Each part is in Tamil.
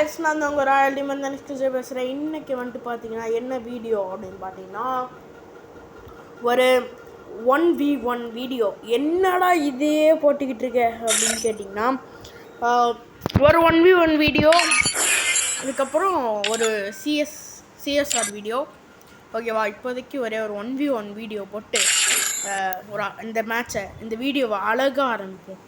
guys, நான் உங்கள் ராயல் டிமன் தனிஷ்கிஜே பேசுகிறேன். இன்றைக்கி வந்துட்டு பார்த்தீங்கன்னா என்ன வீடியோ அப்படின்னு பார்த்தீங்கன்னா ஒரு 1v1 வீடியோ. என்னடா இதே போட்டுக்கிட்டு இருக்க அப்படின்னு கேட்டிங்கன்னா ஒரு 1v1 வீடியோ, அதுக்கப்புறம் ஒரு சிஎஸ்ஆர் வீடியோ. ஓகேவா? இப்போதைக்கு ஒரே ஒரு 1v1 வீடியோ போட்டு ஒரு இந்த வீடியோவை அழகாக ஆரம்பிப்போம்.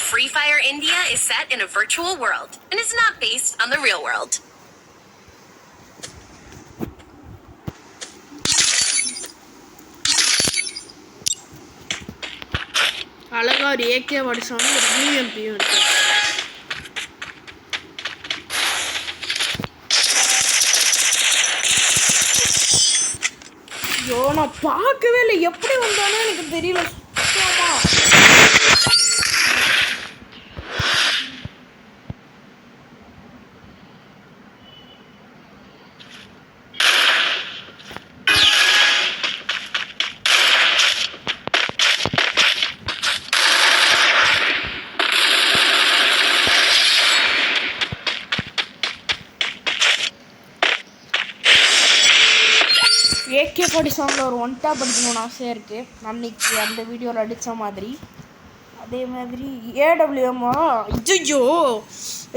Free Fire India is set in a virtual world and is not based on the real world. அழகா ஒரு ஏகே வருஷம் ஒரு யூஎம்பியும் இருக்கு. ஐயோ, நான் பார்க்கவே இல்லை, எப்படி வந்தாலும் எனக்கு தெரியல சுத்தமா. AK-47 ஒரு 1 டாப் அடிக்கணும்னு ஆசையாக இருக்குது. அன்னைக்கு அந்த வீடியோவில் அடித்த மாதிரி அதே மாதிரி AWM-ஆ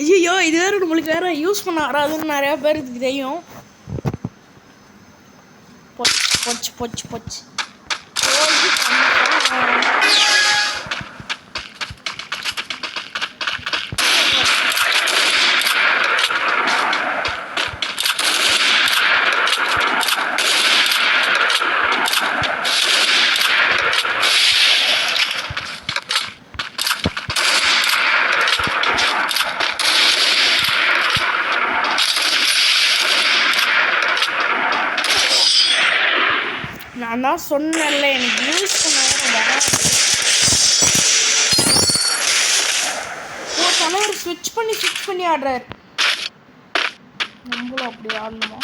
ஐயோ இது வேறு நம்மளுக்கு வேறு யூஸ் பண்ண வராதுன்னு நிறையா பேருக்கு தெரியும். பொச்சு நான் தான் சொன்னேன்ல, எனக்கு யூஸ் பண்ண தலைவர் ஸ்விட்ச் பண்ணி ஆடுறாரு. நம்மளும் அப்படி ஆடணுமா?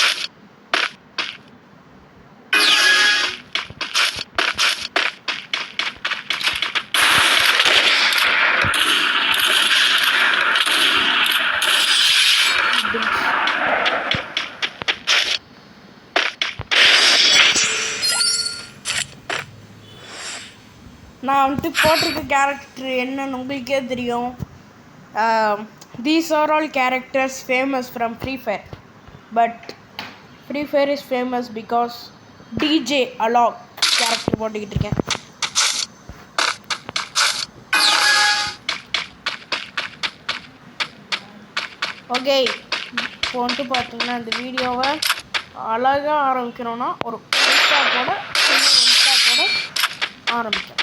நான் வந்துட்டு போட்டிருக்க கேரக்டர் என்னன்னு உங்களுக்கே தெரியும். These are all characters famous from Free Fire, but Free Fire is famous because DJ Alok character போட்டுக்கிட்டு இருக்கேன். ஓகே, இப்போ வந்துட்டு பார்த்தீங்கன்னா இந்த வீடியோவை அழகாக ஆரம்பிக்கணும்னா ஒரு ஒன்ஸ்டாக்கோட ஆரம்பித்தேன்.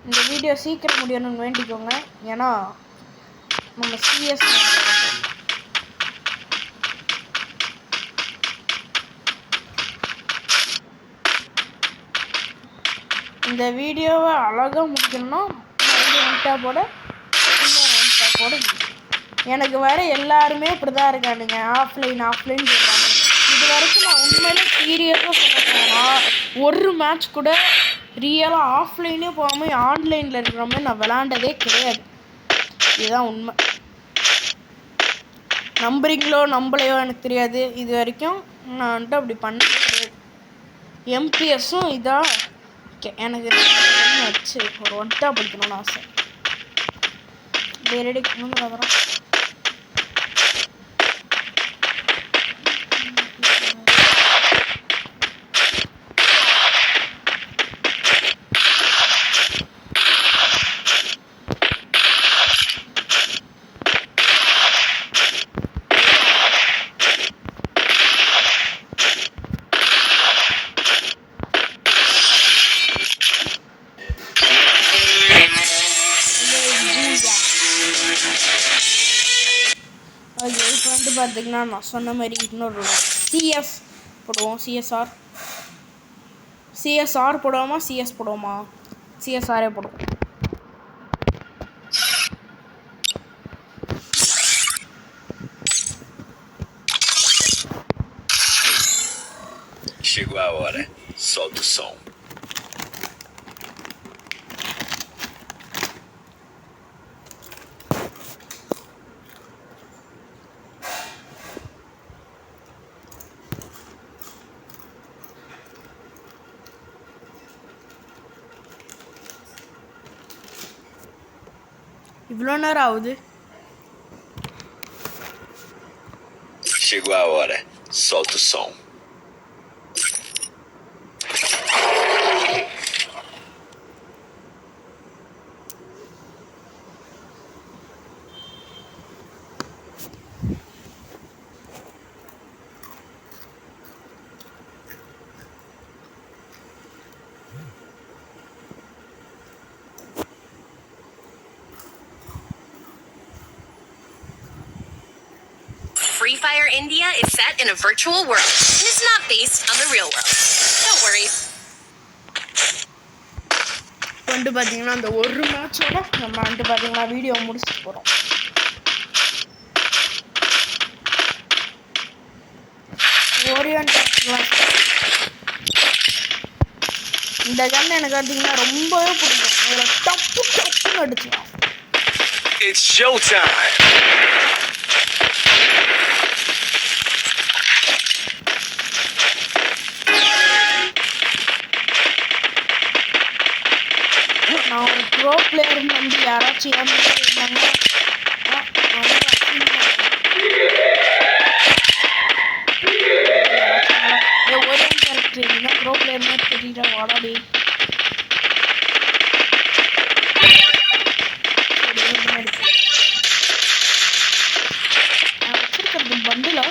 இந்த வீடியோ சீக்கிரம் முடியணும்னு வேண்டிக்கோங்க, ஏன்னா நம்ம சிஎஸ் இந்த வீடியோவை அழகாக முடிக்கணும்னா ஒன்டாப்போட எனக்கு வேறு எல்லாருமே இப்படி தான் இருக்கானுங்க, ஆஃப்லைன் சொல்கிறாங்க. இது வரைக்கும் நான் உண்மையிலே சீரியஸாக சொல்ல போனால் ஒரு மேட்ச் கூட ரியலாக ஆஃப்லைனே போகாமல் ஆன்லைனில் இருக்கிற மாதிரி நான் விளாண்டதே கிடையாது. இதுதான் உண்மை. நம்புறீங்களோ நம்பலையோ எனக்கு தெரியாது, இது வரைக்கும் நான் வந்துட்டு அப்படி பண்ணவே கிடையாது. எம்பிஎஸும் இதாக எனக்கு வச்சு ஒரு 1 டாப் படிக்கணும்னு ஆசை. ரெடி அப்புறம் இப்போ வந்து பார்த்தீங்கன்னா நான் சொன்ன மாதிரி இன்னொரு சிஎஸ் போடுவோம். சிஎஸ்ஆர் போடுவோமா, சிஎஸ் போடுவோமா? சிஎஸ்ஆரே போடுவோம். Chegou a hora. Solta o som. இவ்வளோ நேரம் ஆகுது. Chegou a hora. Solta o som. Free Fire India is set in a virtual world and is not based on the real world. Don't worry. வந்து பார்த்தீங்கன்னா அந்த ஒரு மேட்சோட நம்ம வந்துட்டு பார்த்தீங்கன்னா வீடியோ முடிச்சுட்டு போகிறோம். இந்த கன் எனக்கு பார்த்தீங்கன்னா ரொம்பவே பிடிக்கும். அதில் டப்பு டப்புன்னு அடிச்சுக்கலாம். It's showtime. நான் ஒரு ப்ரோ பிளேயர்னு வந்து யாராச்சும் இருந்தாங்க ஒரே கேரக்டர் இருந்தால் ப்ரோ பிளேயர்னு தெரியல வாடாடி. நான் வச்சிருக்கிறது பண்டிலா.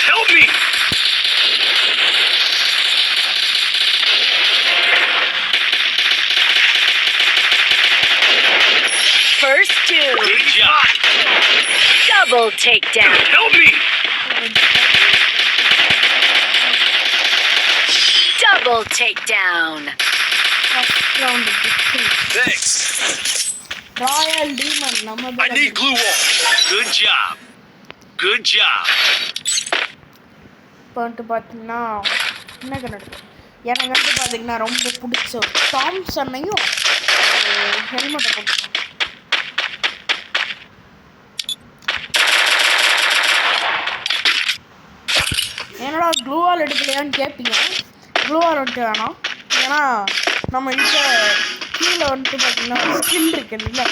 Help me! First two. Good job. Double takedown. Help me! Double takedown. First round Thanks. Royal demon நம்ம I need glue wall. Good job. Good job. இப்போ வந்துட்டு பார்த்தீங்கன்னா என்ன கண்ணு எனக்கு வந்து பார்த்தீங்கன்னா ரொம்ப பிடிச்ச தாம்சன்னையும் ஹெல்மெட்டை போட்டுருக்கோம். என்னடா க்ளூவால் எடுக்கலையான்னு கேட்பீங்க. க்ளூவால் எடுக்க வேணாம். ஏன்னா நம்ம இந்த கீழே வந்துட்டு பார்த்தீங்கன்னா ஸ்கில் இருக்கு இல்லை,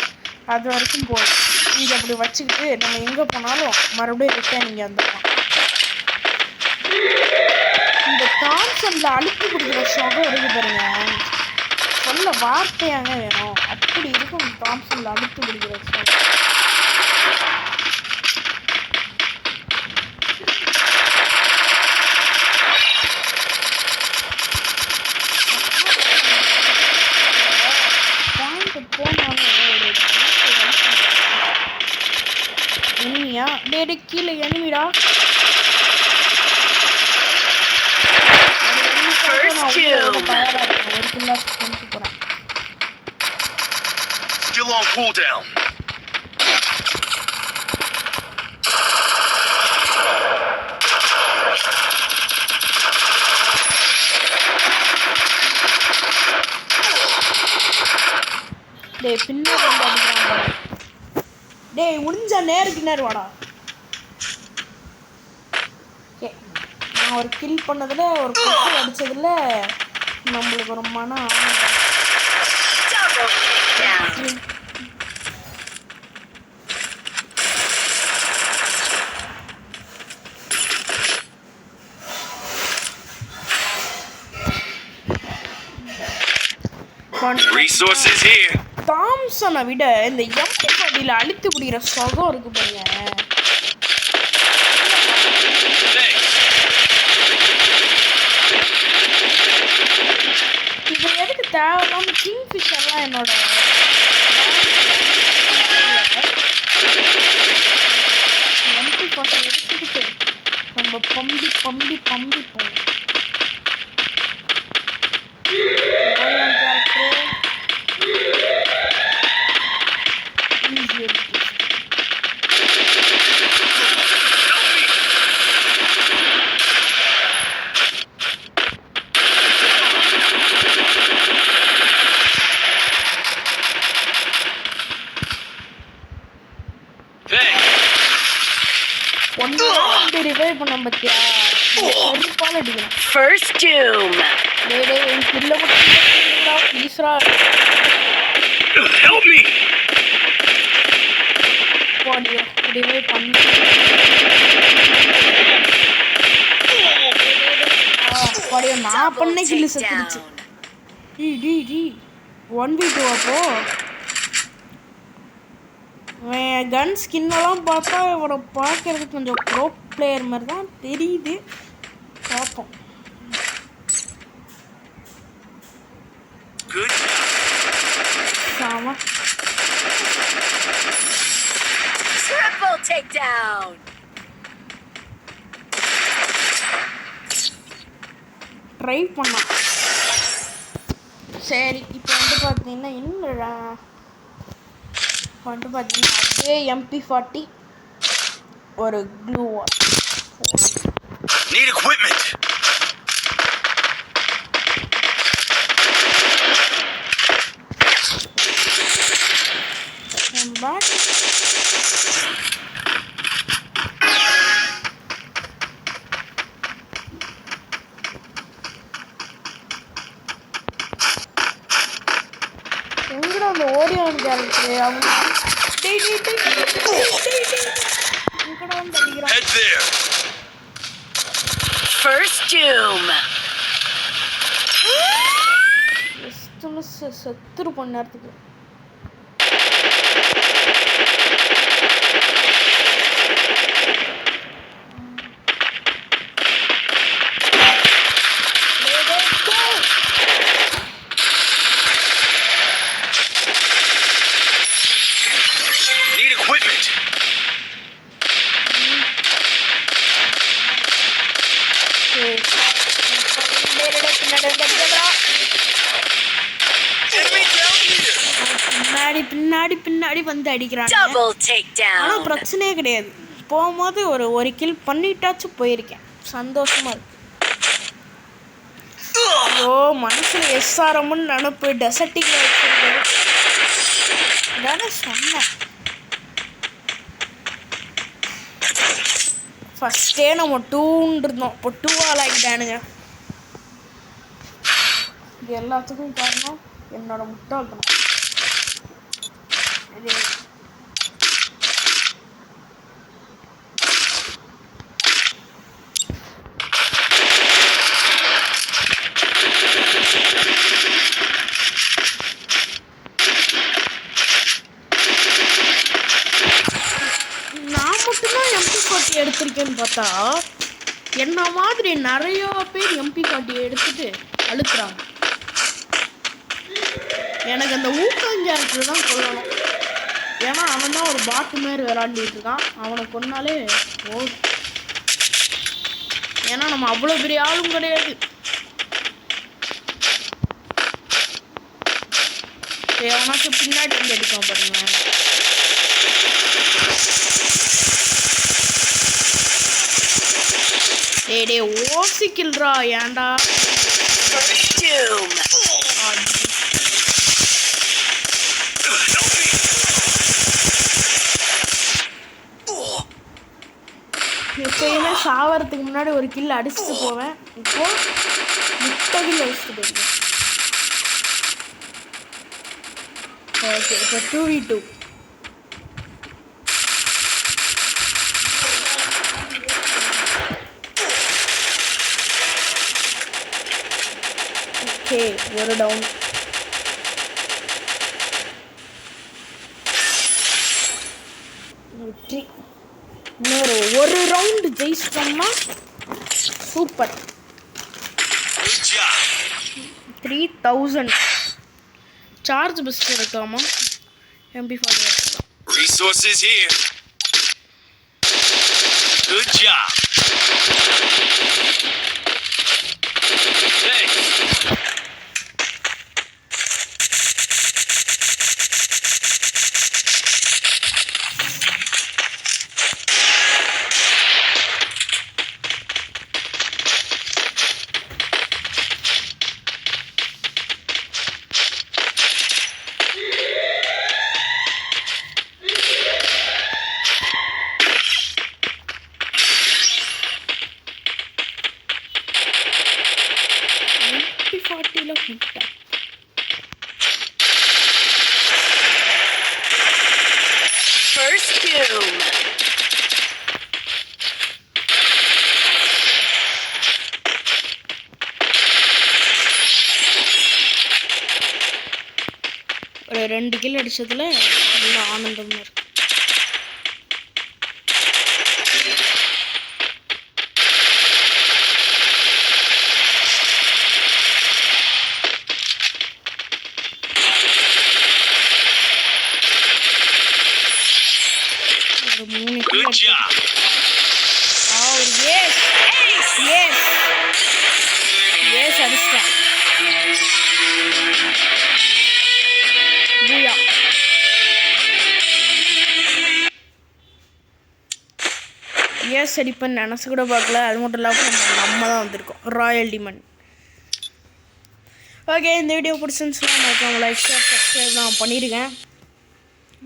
அது வரைக்கும் போதும். இங்கே அப்படி வச்சுக்கிட்டு நம்ம எங்கே போனாலும் மறுபடியும் ரிட்டர்ன் இங்கே வந்துடலாம். இந்த தாம்சன்ல அழுத்தி கொடுக்குற சுகம் இருக்கு பாருங்க, சொல்ல வார்த்தையாங்க வேணும். அப்படி இருக்கும் தாம்சன்ல அழுத்தி கொடுக்குற சுகம். எனிமியா டேடி கீழே எனிமிடா. Still on cooldown. டேய் பின்னாடி வந்து அடிக்கிறான். டேய் முடிஞ்ச நேருக்கு நேர் வாடா. ஓகே, நான் ஒரு கில் பண்ணதில் ஒரு குத்து அடித்ததில் நம்மளுக்கு ஒரு மன ஆனந்தம். Resources here. தாம்சனை விட இந்த எம்பி பாடியில் அழுத்து பிடிக்கிற சுகம் இருக்கு பாருங்க. இப்போ எதுக்கு தேவையில்லாம கிங்ஃபிஷர்லாம் என்னோட எம்பி பாட்டை எடுத்துக்கிட்டு நம்ம பம்பி பம்பி பம்பி போகணும். ரிவைவ் பண்ண பத்தியா செருப்பால் அடிக்கணும். First doom. டேய் என் கில்ல கூட ப்ளீஸ்ரா. Help me! பாடியோ ரிவைவ் பண்ணு. பாடியோ நான் பண்ண கில்லு செத்துடுச்சு. டி 1v2 அப்போ கன் ஸ்கின்னெல்லாம் பார்த்தா இவரை பார்க்கறதுக்கு கொஞ்சம் ப்ரோ பிளேயர் மாதிரி தான் தெரியுது. பார்ப்போம். ஆமா Triple takedown. ட்ரை பண்ணலாம். சரி இப்போ வந்து பார்த்தீங்கன்னா என்னடா வந்து பார்த்தீங்கன்னா அதே MP40 ஒரு க்ளூ வால். Need equipment. Back. எங்கடா அந்த ஓடியான் கேரக்டர் அவங்க எங்கடா வந்து அடிக்கிறான். Head there. First doom. செத்துரு பண்ண நேரத்துக்கு. Need equipment. Enemy down here. பின்னாடி வந்து அடிக்கிறாங்க. Double takedown. ஆனா பிரச்சனையே கிடையாது. போகும்போது ஒரு கில் பண்ணிட்டாச்சும் போயிருக்கேன். சந்தோஷமா இருக்கு. ஐயோ மனசுல SRMன்னு நினப்பு டெசர்ட்டிங்ல வச்சிருக்கேன். தானே சொன்னேன். ஃபஸ்ட்டே நம்ம 2 இருந்தோம். இப்போ 2 ஆகிட்டானுங்க. இது எல்லாத்துக்கும் காரணம் என்னோட முட்டாள்தனம். நான் மட்டும்தான் MP40 எடுத்திருக்கேன்னு பார்த்தா என்ன மாதிரி நிறைய பேர் MP40 எடுத்துட்டு அழுக்குறாங்க. எனக்கு அந்த ஊக்காஞ்சேரத்தில் தான் கொள்ளணும். ஏன்னா அவன் தான் ஒரு பாட்டு மாரி விளாண்டிட்டு இருக்கான். அவனை கொன்னாலே ஓ. ஏன்னா நம்ம அவ்வளோ பெரிய ஆளும் கிடையாது. எவனாச்சும் பின்னாடி வந்து அடிக்காம பாருங்க. டே ஓசிக்கில்றா ஏன்டா. எப்பயுமே சாவறதுக்கு முன்னாடி ஒரு கில் அடிச்சுட்டு போவேன். இப்போ 30 கில் அடிச்சுட்டு போயிருக்கேன். ஓகே இப்போ 2v2. ஓகே ஒரு டவுன். வெற்றி. ஒரு ரவுண்டு ஜெயிச்சிட்டோம்னா சூப்பர். 3000 சார்ஜ் பெஸ்ட் இருக்காமா. MP40 Resources here. Good job. Thanks. First doom. ஒரு 2 கில் அடிச்சதுல நல்ல ஆனந்தம் இருக்கு. ஒரு 3 கில் Good job. ஒரு எஸ் அடிச்சிட்டேன். பூயா. எஸ் அடிப்பேன் நினச்சி கூட பார்க்கல. அது மட்டும் இல்லாமல் நம்ம தான் வந்திருக்கோம் ராயல் டிமன். ஓகே, இந்த வீடியோ பிடிச்சிருந்துச்சுன்னா மறக்காம லைக் ஷேர் சப்ஸ்கிரைப் நான் பண்ணியிருக்கேன்.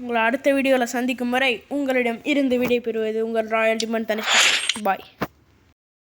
உங்களை அடுத்த வீடியோவில் சந்திக்கும் வரை உங்களிடம் இருந்து விடை பெறுவது உங்கள் ராயல் டிமன் தனிஷ். பாய்.